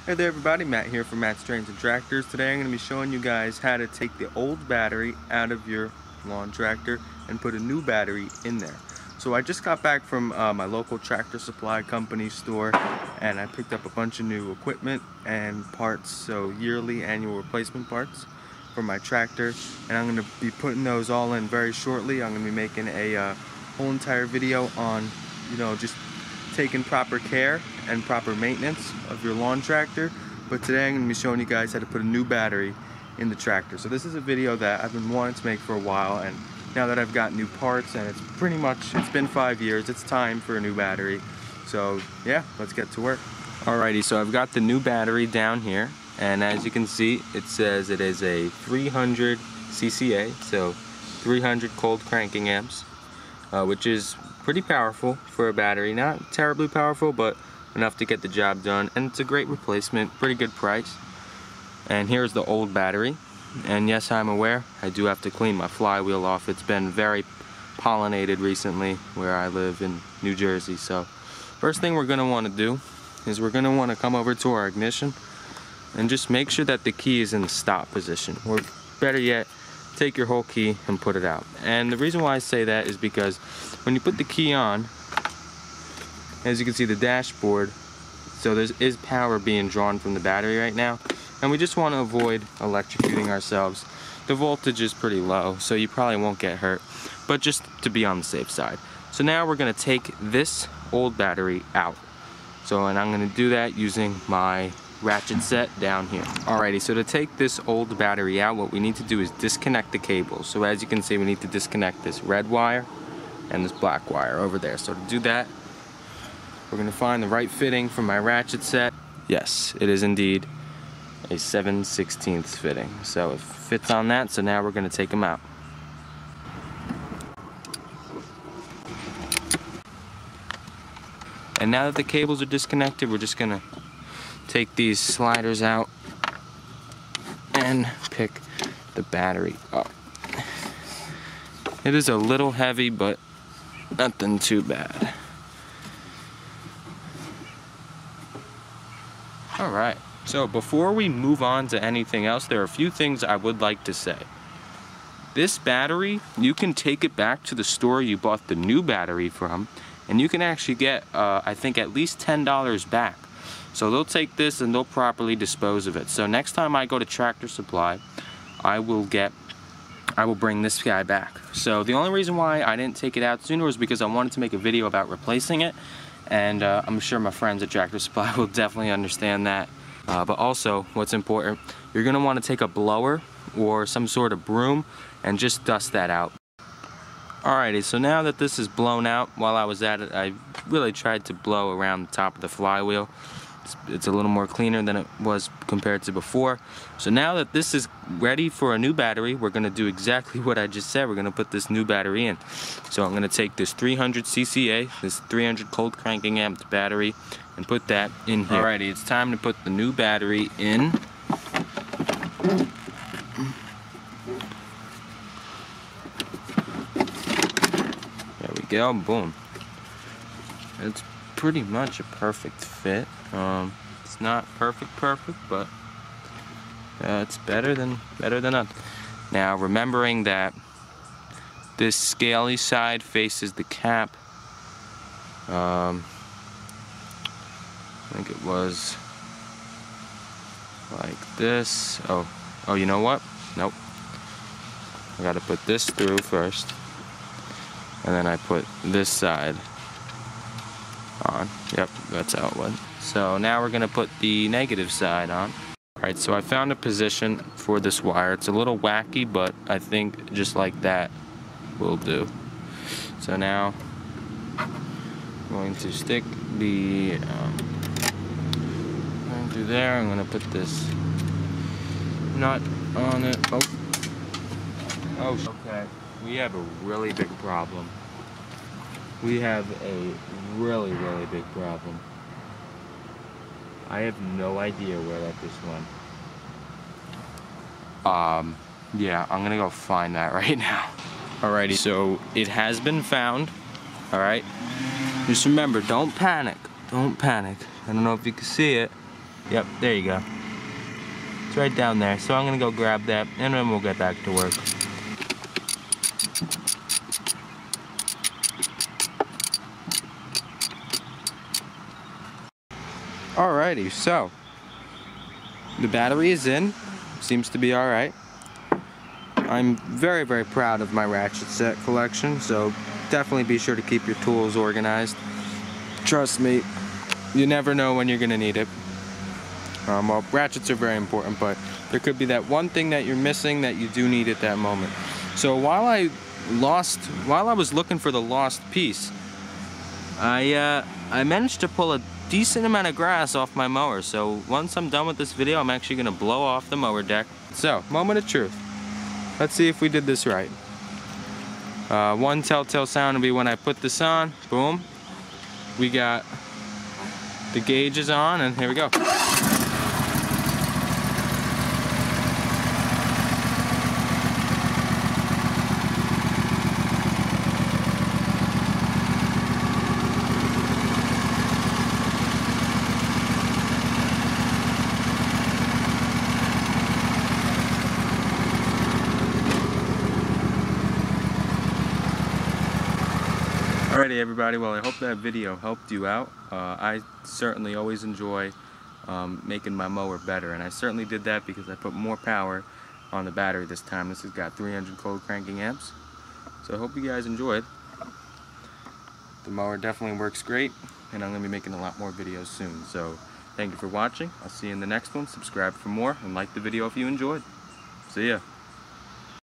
Hey there everybody, Matt here from Matt's Trains and Tractors. Today I'm going to be showing you guys how to take the old battery out of your lawn tractor and put a new battery in there. So I just got back from my local tractor supply company store, and I picked up a bunch of new equipment and parts, so yearly annual replacement parts for my tractor, and I'm going to be putting those all in very shortly. I'm going to be making a whole entire video on, just taking proper care and proper maintenance of your lawn tractor. But today I'm going to be showing you guys how to put a new battery in the tractor. So this is a video that I've been wanting to make for a while, and now that I've got new parts and it's been 5 years, it's time for a new battery. So yeah, let's get to work. Alrighty, so I've got the new battery down here, and as you can see, it says it is a 300 CCA, so 300 cold cranking amps, which is pretty powerful for a battery. Not terribly powerful, but enough to get the job done, and it's a great replacement, pretty good price. And here's the old battery, and yes, I'm aware I do have to clean my flywheel off. It's been very pollinated recently where I live in New Jersey. So first thing we're going to want to do is we're going to want to come over to our ignition and just make sure that the key is in the stop position, or better yet, take your whole key and put it out. And the reason why I say that is because when you put the key on, as you can see the dashboard, so there is power being drawn from the battery right now, and we just want to avoid electrocuting ourselves. The voltage is pretty low, so you probably won't get hurt, but just to be on the safe side. So now we're going to take this old battery out. And I'm going to do that using my ratchet set down here. Alrighty, so to take this old battery out, what we need to do is disconnect the cables. So as you can see, we need to disconnect this red wire and this black wire over there. So to do that, we're going to find the right fitting for my ratchet set. Yes, it is indeed a 7/16 fitting. So it fits on that, so now we're going to take them out. And now that the cables are disconnected, we're just going to take these sliders out and pick the battery up. It is a little heavy, but nothing too bad. Alright, so before we move on to anything else, there are a few things I would like to say. This battery, you can take it back to the store you bought the new battery from, and you can actually get, I think, at least $10 back. So they'll take this and they'll properly dispose of it. So next time I go to Tractor Supply, I will bring this guy back. So the only reason why I didn't take it out sooner was because I wanted to make a video about replacing it, and I'm sure my friends at Tractor Supply will definitely understand that. But also, what's important, you're going to want to take a blower or some sort of broom and just dust that out. Alrighty, so now that this is blown out, while I was at it, I really tried to blow around the top of the flywheel. It's a little more cleaner than it was compared to before. So now that this is ready for a new battery, we're going to do exactly what I just said. We're going to put this new battery in. So I'm going to take this 300 CCA, this 300 cold cranking amp battery, and put that in here. Alrighty, it's time to put the new battery in. There we go, boom. It's pretty much a perfect fit. It's not perfect, but it's better than nothing. Now, remembering that this scaly side faces the cap, I think it was like this. Oh, you know what? Nope. I gotta put this through first, and then I put this side on. Yep, that's how it went. So now we're going to put the negative side on. Alright, so I found a position for this wire. It's a little wacky, but I think just like that will do. So now I'm going to stick the going through there. I'm going to put this nut on it. Oh, okay. We have a really big problem. We have a really big problem. I have no idea where that just went. Yeah, I'm gonna go find that right now. Alrighty, so it has been found. Alright? Just remember, don't panic. Don't panic. I don't know if you can see it, Yep, there you go. It's right down there. So I'm gonna go grab that and then we'll get back to work. Alrighty, so the battery is in. Seems to be alright. I'm very, very proud of my ratchet set collection, so definitely be sure to keep your tools organized. Trust me, you never know when you're gonna need it. Well, ratchets are very important, but there could be that one thing that you're missing that you do need at that moment. So while I was looking for the lost piece, I managed to pull a decent amount of grass off my mower. So once I'm done with this video, I'm actually gonna blow off the mower deck. So, moment of truth. Let's see if we did this right. One telltale sound will be when I put this on. Boom. We got the gauges on, and here we go. Alrighty everybody, well I hope that video helped you out. I certainly always enjoy making my mower better, and I certainly did that because I put more power on the battery this time. This has got 300 cold cranking amps, so I hope you guys enjoyed. The mower definitely works great, and I'm going to be making a lot more videos soon. So thank you for watching. I'll see you in the next one. Subscribe for more and like the video if you enjoyed. See ya.